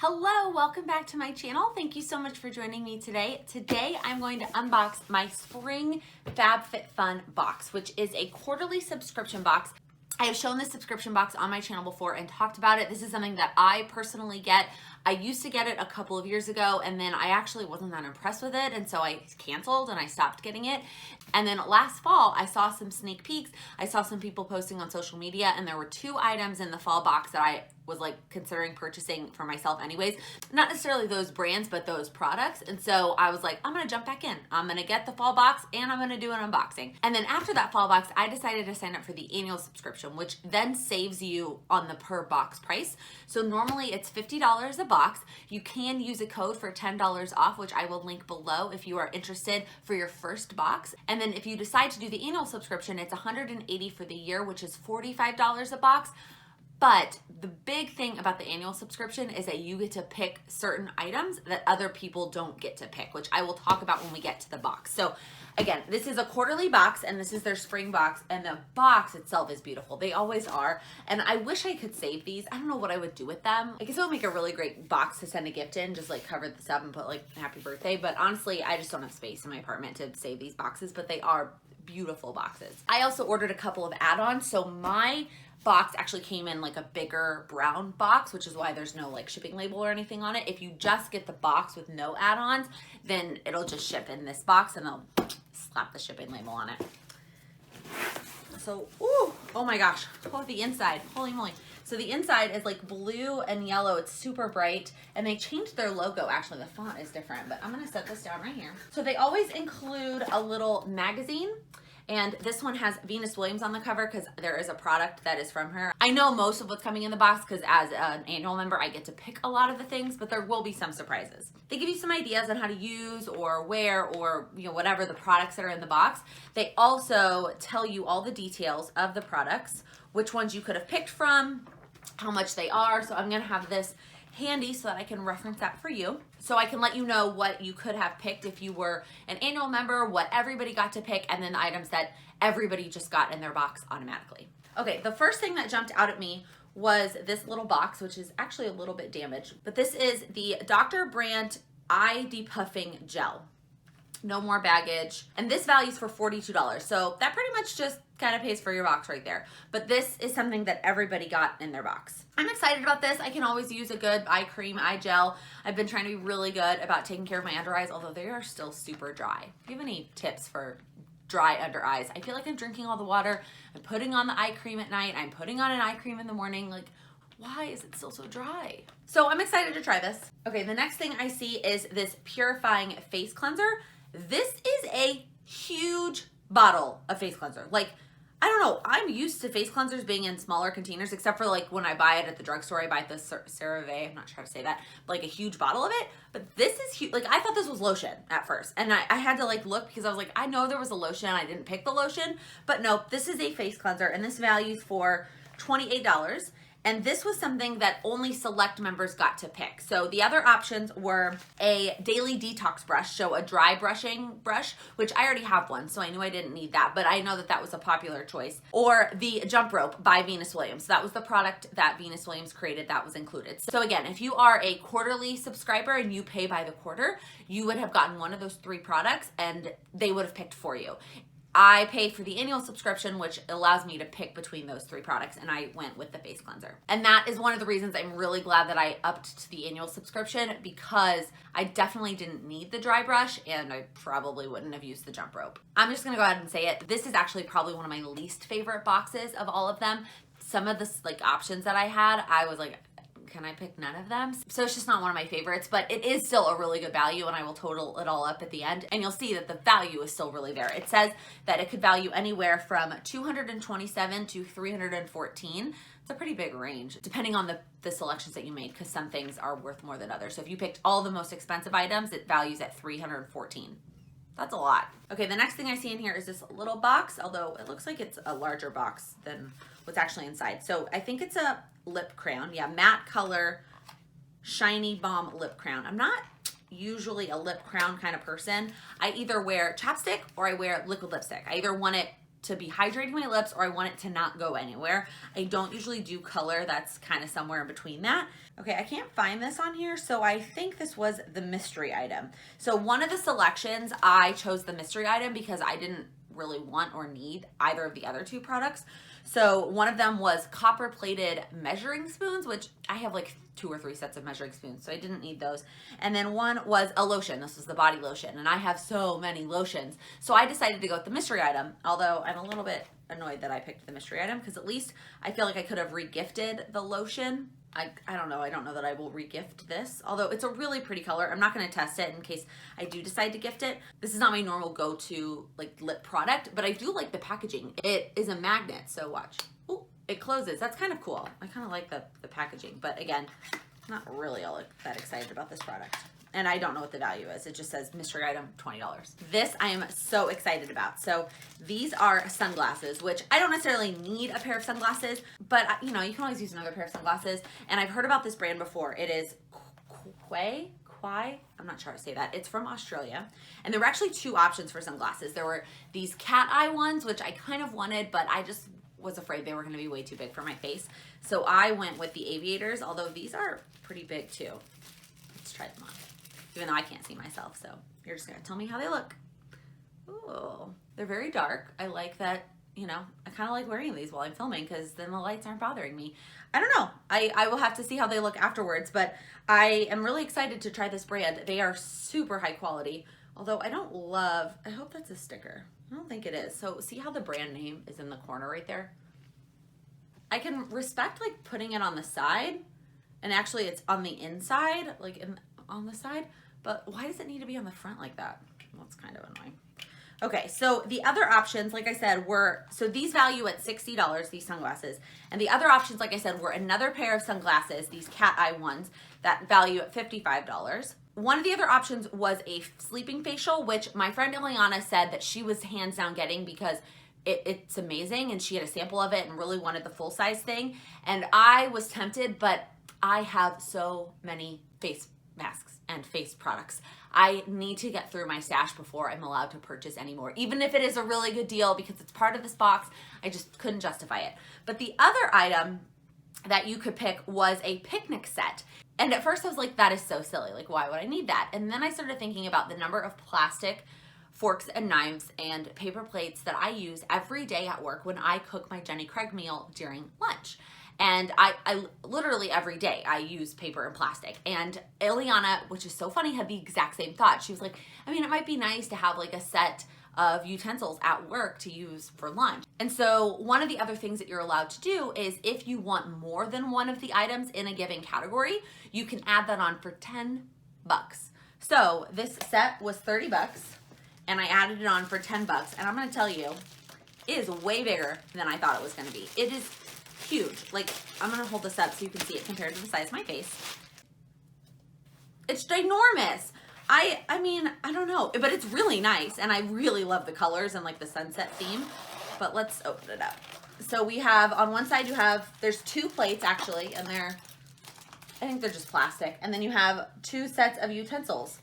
Hello, welcome back to my channel. Thank you so much for joining me today. Today I'm going to unbox my spring Fab Fit Fun box, which is a quarterly subscription box. I have shown this subscription box on my channel before and talked about it. This is something that I personally get. I used to get it a couple of years ago and then I actually wasn't that impressed with it, and so I canceled and I stopped getting it. And then last fall I saw some sneak peeks. I saw some people posting on social media and there were 2 items in the fall box that I was like considering purchasing for myself anyways. Not necessarily those brands, but those products. And so I was like, I'm gonna jump back in. I'm gonna get the fall box and I'm gonna do an unboxing. And then after that fall box, I decided to sign up for the annual subscription, which then saves you on the per box price. So normally it's $50 a box. You can use a code for $10 off, which I will link below if you are interested for your first box. And then if you decide to do the annual subscription, it's $180 for the year, which is $45 a box. But the big thing about the annual subscription is that you get to pick certain items that other people don't get to pick, which I will talk about when we get to the box. So again, this is a quarterly box and this is their spring box, and the box itself is beautiful. They always are. And I wish I could save these. I don't know what I would do with them. I guess it would make a really great box to send a gift in, just like cover this up and put like happy birthday. But honestly, I just don't have space in my apartment to save these boxes, but they are beautiful boxes. I also ordered a couple of add-ons. So my box actually came in like a bigger brown box, which is why there's no like shipping label or anything on it. If you just get the box with no add-ons, then it'll just ship in this box and they'll slap the shipping label on it. So, ooh, oh my gosh, oh, the inside, holy moly. So the inside is like blue and yellow. It's super bright, and they changed their logo. Actually, the font is different, but I'm gonna set this down right here. So they always include a little magazine. And this one has Venus Williams on the cover because there is a product that is from her. I know most of what's coming in the box because as an annual member, I get to pick a lot of the things, but there will be some surprises. They give you some ideas on how to use or wear or whatever the products that are in the box. They also tell you all the details of the products, which ones you could have picked from, how much they are. So I'm gonna have this handy so that I can reference that for you. So I can let you know what you could have picked if you were an annual member, what everybody got to pick, and then the items that everybody just got in their box automatically. Okay, the first thing that jumped out at me was this little box, which is actually a little bit damaged, but this is the Dr. Brandt Eye De-puffing Gel. No more baggage. And this values for $42. So that pretty much just kind of pays for your box right there. But this is something that everybody got in their box. I'm excited about this. I can always use a good eye cream, eye gel. I've been trying to be really good about taking care of my under eyes, although they are still super dry. Do you have any tips for dry under eyes? I feel like I'm drinking all the water. I'm putting on the eye cream at night. I'm putting on an eye cream in the morning. Like, why is it still so dry? So I'm excited to try this. Okay, the next thing I see is this Purifying face cleanser. This is a huge bottle of face cleanser. Like, I don't know, I'm used to face cleansers being in smaller containers, except for like when I buy it at the drugstore, I buy the CeraVe, I'm not sure how to say that, like a huge bottle of it. But this is huge. Like, I thought this was lotion at first, and I had to like look because I was like, I know there was a lotion, I didn't pick the lotion, but no, this is a face cleanser, and this values for $28. And this was something that only select members got to pick. So the other options were a daily detox brush, so a dry brushing brush, which I already have one, so I knew I didn't need that, but I know that that was a popular choice. Or the jump rope by Venus Williams. That was the product that Venus Williams created that was included. So again, if you are a quarterly subscriber and you pay by the quarter, you would have gotten one of those 3 products and they would have picked for you. I pay for the annual subscription, which allows me to pick between those 3 products, and I went with the face cleanser. And that is one of the reasons I'm really glad that I upped to the annual subscription, because I definitely didn't need the dry brush and I probably wouldn't have used the jump rope. I'm just gonna go ahead and say it. This is actually probably one of my least favorite boxes of all of them. Some of the like options that I had, I was like, can I pick none of them? So it's just not one of my favorites, but it is still a really good value, and I will total it all up at the end, and you'll see that the value is still really there. It says that it could value anywhere from $227 to $314. It's a pretty big range, depending on the selections that you made, because some things are worth more than others. So if you picked all the most expensive items, it values at $314. That's a lot. Okay, the next thing I see in here is this little box, although it looks like it's a larger box than what's actually inside. So I think it's a lip crayon. Yeah, matte color, shiny balm lip crayon. I'm not usually a lip crayon kind of person. I either wear chapstick or I wear liquid lipstick. I either want it to be hydrating my lips or I want it to not go anywhere. I don't usually do color. That's kind of somewhere in between that. Okay, I can't find this on here, so I think this was the mystery item. So one of the selections, I chose the mystery item because I didn't really want or need either of the other two products. So one of them was copper plated measuring spoons, which I have like 2 or 3 sets of measuring spoons, so I didn't need those. And then one was a lotion. This was the body lotion, and I have so many lotions. So I decided to go with the mystery item, although I'm a little bit annoyed that I picked the mystery item because at least I feel like I could have re-gifted the lotion. I don't know that I will re-gift this, although it's a really pretty color. I'm not going to test it in case I do decide to gift it. This is not my normal go-to like lip product, but I do like the packaging. It is a magnet, so watch. Ooh, it closes. That's kind of cool. I kind of like the packaging, but again, not really all that excited about this product. And I don't know what the value is. It just says mystery item, $20. This I am so excited about. So these are sunglasses, which I don't necessarily need a pair of sunglasses, but you know, you can always use another pair of sunglasses. And I've heard about this brand before. It is Quay? I'm not sure how to say that. It's from Australia. And there were actually 2 options for sunglasses. There were these cat eye ones, which I kind of wanted, but I just was afraid they were gonna be way too big for my face. So I went with the aviators, although these are pretty big too. Let's try them on. Even though I can't see myself, so you're just gonna tell me how they look. Ooh, they're very dark. I like that, you know, I kind of like wearing these while I'm filming because then the lights aren't bothering me. I don't know. I will have to see how they look afterwards, but I am really excited to try this brand. They are super high quality, although I hope that's a sticker. I don't think it is. So see how the brand name is in the corner right there? I can respect like putting it on the side, and actually it's on the inside, like on the side. But why does it need to be on the front like that? That's kind of annoying. Okay, so the other options, like I said, so these value at $60, these sunglasses. And the other options, like I said, were another pair of sunglasses, these cat eye ones, that value at $55. One of the other options was a sleeping facial, which my friend Ileana said that she was hands down getting because it's amazing, and she had a sample of it and really wanted the full-size thing. And I was tempted, but I have so many face masks and face products. I need to get through my stash before I'm allowed to purchase anymore, even if it is a really good deal because it's part of this box. I just couldn't justify it. But the other item that you could pick was a picnic set. And at first I was like, that is so silly. Like, why would I need that? And then I started thinking about the number of plastic forks and knives and paper plates that I use every day at work when I cook my Jenny Craig meal during lunch. And I literally every day I use paper and plastic. And Ileana, which is so funny, had the exact same thought. She was like, I mean, it might be nice to have like a set of utensils at work to use for lunch. And so one of the other things that you're allowed to do is if you want more than one of the items in a given category, you can add that on for $10. So this set was $30 and I added it on for $10. And I'm gonna tell you, it is way bigger than I thought it was gonna be. It is huge. Like, I'm gonna hold this up so you can see it compared to the size of my face. It's ginormous. I mean, I don't know, but it's really nice, and I really love the colors and like the sunset theme. But let's open it up. So we have, on one side there's 2 plates actually, and I think they're just plastic. And then you have 2 sets of utensils.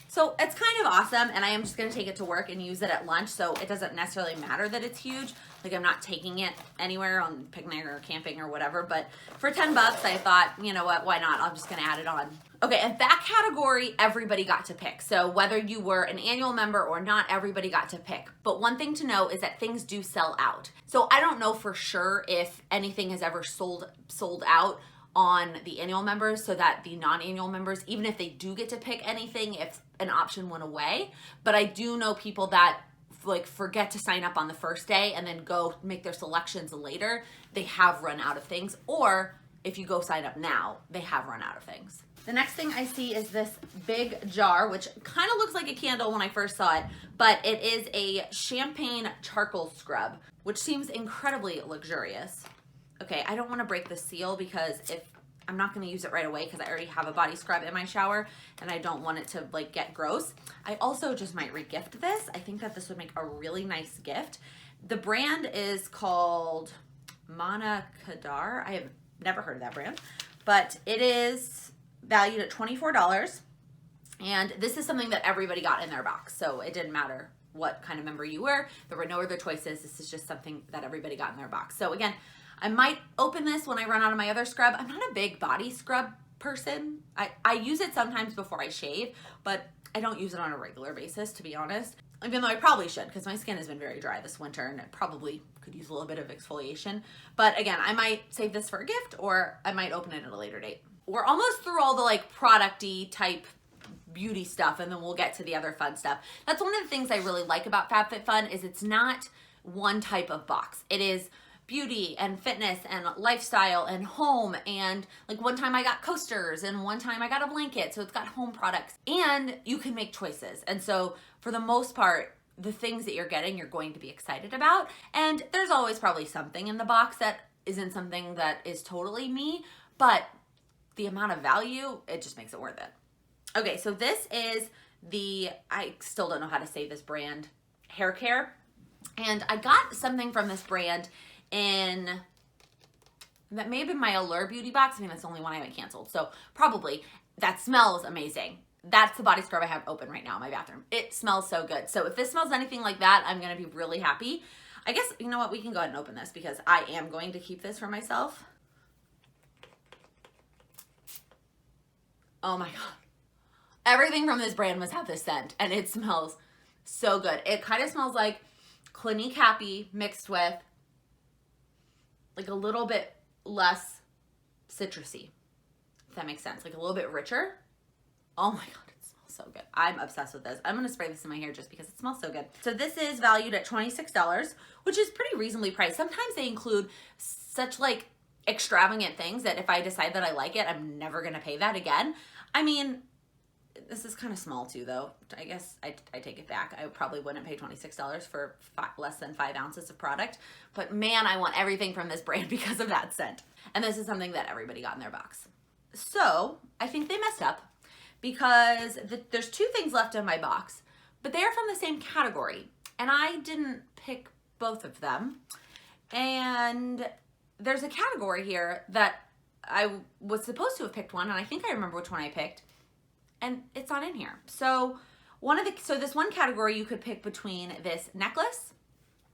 So it's kind of awesome, and I am just gonna take it to work and use it at lunch, so it doesn't necessarily matter that it's huge. Like, I'm not taking it anywhere on picnic or camping or whatever, but for $10, I thought, you know what, why not? I'm just gonna add it on. Okay, and that category, everybody got to pick. So whether you were an annual member or not, everybody got to pick. But one thing to know is that things do sell out. So I don't know for sure if anything has ever sold out on the annual members, so that the non-annual members, even if they do get to pick anything, if an option went away. But I do know people that like forget to sign up on the first day and then go make their selections later. They have run out of things, or if you go sign up now, they have run out of things. The next thing I see is this big jar, which kind of looks like a candle when I first saw it, but it is a champagne charcoal scrub, which seems incredibly luxurious. Okay, I don't want to break the seal because I'm not going to use it right away because I already have a body scrub in my shower and I don't want it to like get gross. I also just might re-gift this. I think that this would make a really nice gift. The brand is called Manna Kadar. I have never heard of that brand, but it is valued at $24. And this is something that everybody got in their box, so it didn't matter what kind of member you were. There were no other choices. This is just something that everybody got in their box. So again, I might open this when I run out of my other scrub. I'm not a big body scrub person. I use it sometimes before I shave, but I don't use it on a regular basis, to be honest. Even though I probably should, because my skin has been very dry this winter and it probably could use a little bit of exfoliation. But again, I might save this for a gift, or I might open it at a later date. We're almost through all the like product-y type beauty stuff, and then we'll get to the other fun stuff. That's one of the things I really like about FabFitFun is it's not one type of box. It is beauty and fitness and lifestyle and home, and like one time I got coasters and one time I got a blanket, so it's got home products, and you can make choices. And so for the most part, the things that you're getting, you're going to be excited about. And there's always probably something in the box that isn't something that is totally me, but the amount of value, it just makes it worth it. Okay, so this is the, I still don't know how to say this brand, hair care. And I got something from this brand in, that may have been my Allure beauty box. I mean, that's the only one I haven't canceled. So probably, that smells amazing. That's the body scrub I have open right now in my bathroom. It smells so good. So if this smells anything like that, I'm gonna be really happy. I guess, you know what, we can go ahead and open this because I am going to keep this for myself. Oh my God. Everything from this brand must have this scent, and it smells so good. It kind of smells like Clinique Happy mixed with like a little bit less citrusy, if that makes sense. Like a little bit richer. Oh my God, it smells so good. I'm obsessed with this. I'm gonna spray this in my hair just because it smells so good. So this is valued at $26, which is pretty reasonably priced. Sometimes they include such like extravagant things that if I decide that I like it, I'm never gonna pay that again. I mean, this is kind of small too though. I guess I take it back. I probably wouldn't pay $26 for less than 5 ounces of product, but man, I want everything from this brand because of that scent. And this is something that everybody got in their box. So I think they messed up because there's 2 things left in my box, but they're from the same category and I didn't pick both of them. And there's a category here that I was supposed to have picked one, and I think I remember which one I picked, and it's not in here. So so this one category, you could pick between this necklace,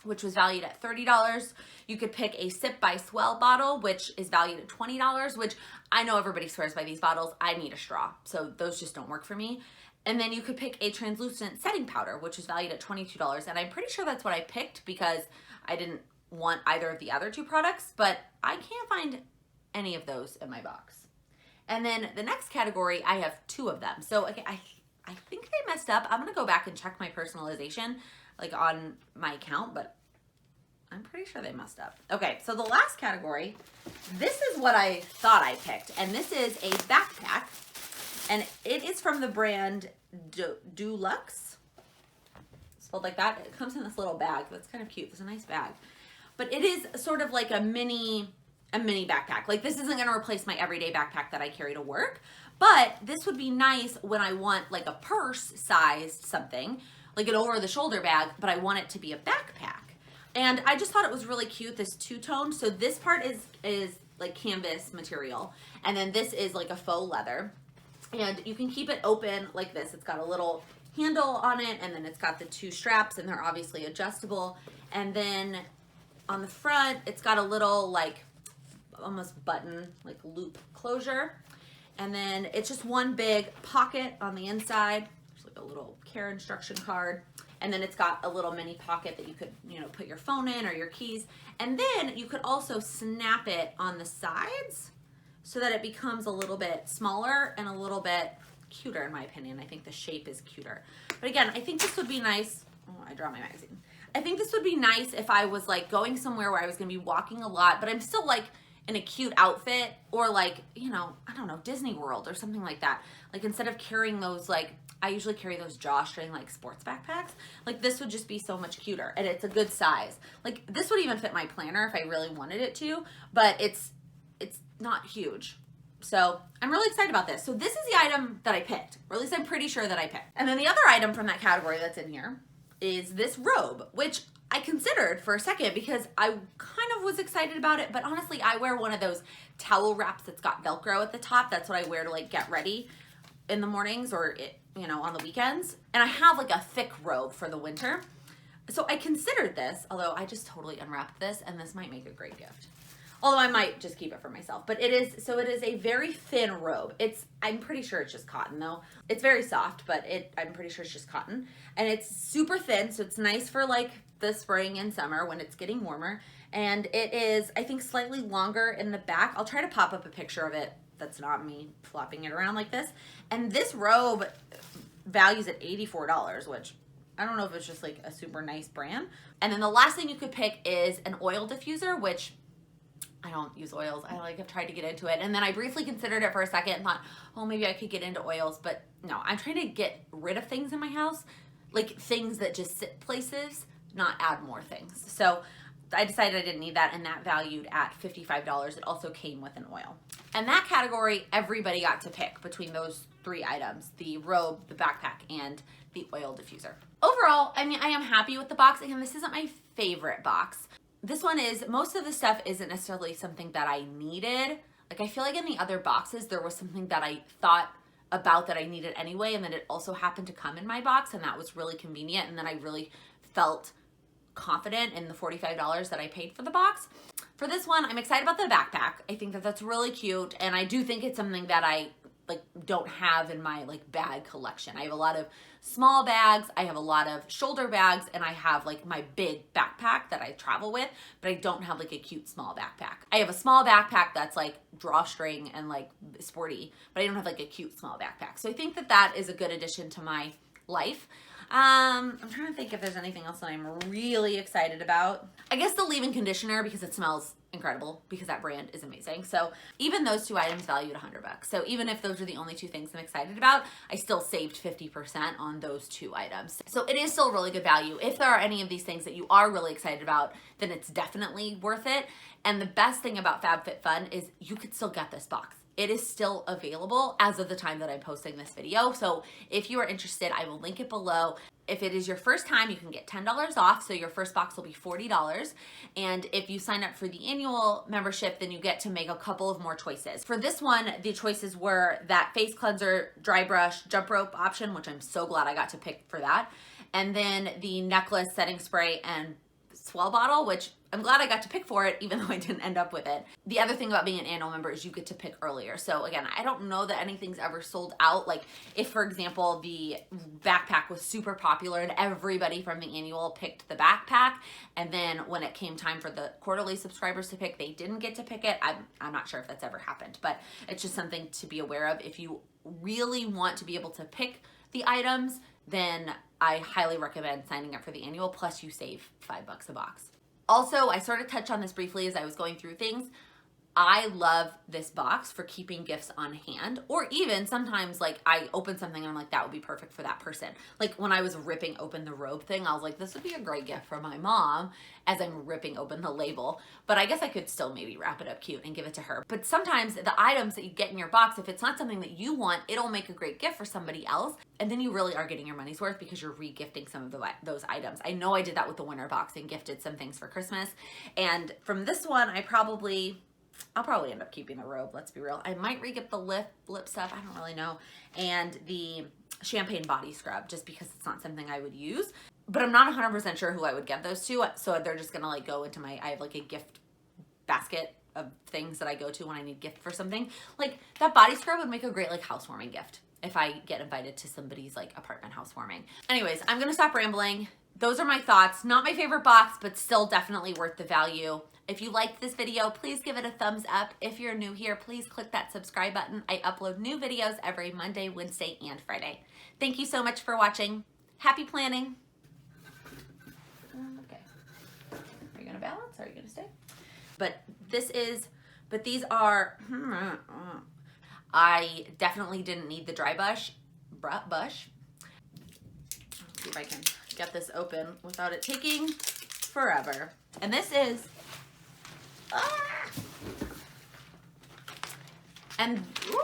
which was valued at $30. You could pick a Sip by Swell bottle, which is valued at $20, which I know everybody swears by these bottles. I need a straw, so those just don't work for me. And then you could pick a translucent setting powder, which is valued at $22. And I'm pretty sure that's what I picked because I didn't want either of the other 2 products, but I can't find any of those in my box. And then the next category, I have 2 of them. So okay, I think they messed up. I'm gonna go back and check my personalization like on my account, but I'm pretty sure they messed up. Okay, so the last category, this is what I thought I picked, and this is a backpack, and it is from the brand Detox, spelled like that. It comes in this little bag. That's kind of cute. It's a nice bag, but it is sort of like a mini backpack. Like this isn't gonna replace my everyday backpack that I carry to work, but this would be nice when I want like a purse-sized something, like an over-the-shoulder bag, but I want it to be a backpack. And I just thought it was really cute, this 2-tone. So this part is like canvas material, and then this is like a faux leather. And you can keep it open like this. It's got a little handle on it, and then it's got the 2 straps, and they're obviously adjustable. And then on the front, it's got a little like almost button, like loop closure. And then it's just one big pocket on the inside. There's like a little care instruction card. And then it's got a little mini pocket that you could, you know, put your phone in or your keys. And then you could also snap it on the sides so that it becomes a little bit smaller and a little bit cuter, in my opinion. I think the shape is cuter. But again, I think this would be nice. Oh, I dropped my magazine. I think this would be nice if I was like going somewhere where I was gonna be walking a lot, but I'm still like in a cute outfit, or like, you know, I don't know, Disney World or something like that. Like instead of carrying those, like I usually carry those drawstring like sports backpacks, like this would just be so much cuter, and it's a good size. Like this would even fit my planner if I really wanted it to, but it's not huge. So I'm really excited about this. So this is the item that I picked, or at least I'm pretty sure that I picked. And then the other item from that category that's in here is this robe, which I considered for a second because I kind of was excited about it, but honestly, I wear one of those towel wraps that's got Velcro at the top. That's what I wear to like get ready. in the mornings or, you know, on the weekends. And I have like a thick robe for the winter. So I considered this, although I just totally unwrapped this, and this might make a great gift. Although I might just keep it for myself. But it is a very thin robe. I'm pretty sure it's just cotton though. It's very soft, but I'm pretty sure it's just cotton. And it's super thin, so it's nice for like the spring and summer when it's getting warmer. And it is, I think, slightly longer in the back. I'll try to pop up a picture of it that's not me flopping it around like this. And this robe values at $84, which I don't know if it's just like a super nice brand. And then the last thing you could pick is an oil diffuser, which I don't use oils. I've tried to get into it. And then I briefly considered it for a second and thought, oh, maybe I could get into oils. But no, I'm trying to get rid of things in my house, like things that just sit places, not add more things. So I decided I didn't need that, and that valued at $55. It also came with an oil. And that category, everybody got to pick between those 3 items, the robe, the backpack, and the oil diffuser. Overall, I mean, I am happy with the box. Again, this isn't my favorite box. This one is, most of the stuff isn't necessarily something that I needed. Like, I feel like in the other boxes, there was something that I thought about that I needed anyway, and then it also happened to come in my box, and that was really convenient, and then I really felt confident in the $45 that I paid for the box. For this one, I'm excited about the backpack. I think that that's really cute, and I do think it's something that I don't have in my bag collection. I have a lot of small bags, I have a lot of shoulder bags, and I have like my big backpack that I travel with, but I don't have like a cute small backpack. I have a small backpack that's like drawstring and like sporty, but I don't have like a cute small backpack. So I think that that is a good addition to my life. I'm trying to think if there's anything else that I'm really excited about. I guess the leave-in conditioner, because it smells incredible, because that brand is amazing. So even those 2 items valued $100. So even if those are the only 2 things I'm excited about, I still saved 50% on those 2 items. So it is still really good value. If there are any of these things that you are really excited about, then it's definitely worth it. And the best thing about Fab Fit Fun is you could still get this box. It is still available as of the time that I'm posting this video. So if you are interested, I will link it below. If it is your first time, you can get $10 off. So your first box will be $40. And if you sign up for the annual membership, then you get to make a couple of more choices. For this one, the choices were that face cleanser, dry brush, jump rope option, which I'm so glad I got to pick for that. And then the necklace, setting spray, and swell bottle, which I'm glad I got to pick for it, even though I didn't end up with it. The other thing about being an annual member is you get to pick earlier. So again, I don't know that anything's ever sold out. Like if, for example, the backpack was super popular and everybody from the annual picked the backpack, and then when it came time for the quarterly subscribers to pick, they didn't get to pick it. I'm not sure if that's ever happened, but it's just something to be aware of. If you really want to be able to pick the items, then I highly recommend signing up for the annual, plus you save $5 a box. Also, I sort of touched on this briefly as I was going through things. I love this box for keeping gifts on hand, or even sometimes like I open something and I'm like, that would be perfect for that person. Like when I was ripping open the robe thing, I was like, this would be a great gift for my mom as I'm ripping open the label. But I guess I could still maybe wrap it up cute and give it to her. But sometimes the items that you get in your box, if it's not something that you want, it'll make a great gift for somebody else. And then you really are getting your money's worth because you're re-gifting some of those items. I know I did that with the winter box and gifted some things for Christmas. And from this one, I'll probably end up keeping the robe, let's be real. I might re-get the lip stuff, I don't really know, and the champagne body scrub, just because it's not something I would use. But I'm not 100% sure who I would get those to, so they're just gonna like go into I have like a gift basket of things that I go to when I need gift for something. Like that body scrub would make a great like housewarming gift if I get invited to somebody's like apartment housewarming. Anyways, I'm gonna stop rambling. Those are my thoughts. Not my favorite box, but still definitely worth the value. If you liked this video, please give it a thumbs up. If you're new here, please click that subscribe button. I upload new videos every Monday, Wednesday, and Friday. Thank you so much for watching. Happy planning. Okay. Are you gonna balance? Are you gonna stay? But these are, I definitely didn't need the dry brush. Let's see if I can get this open without it taking forever. And this is, and ooh,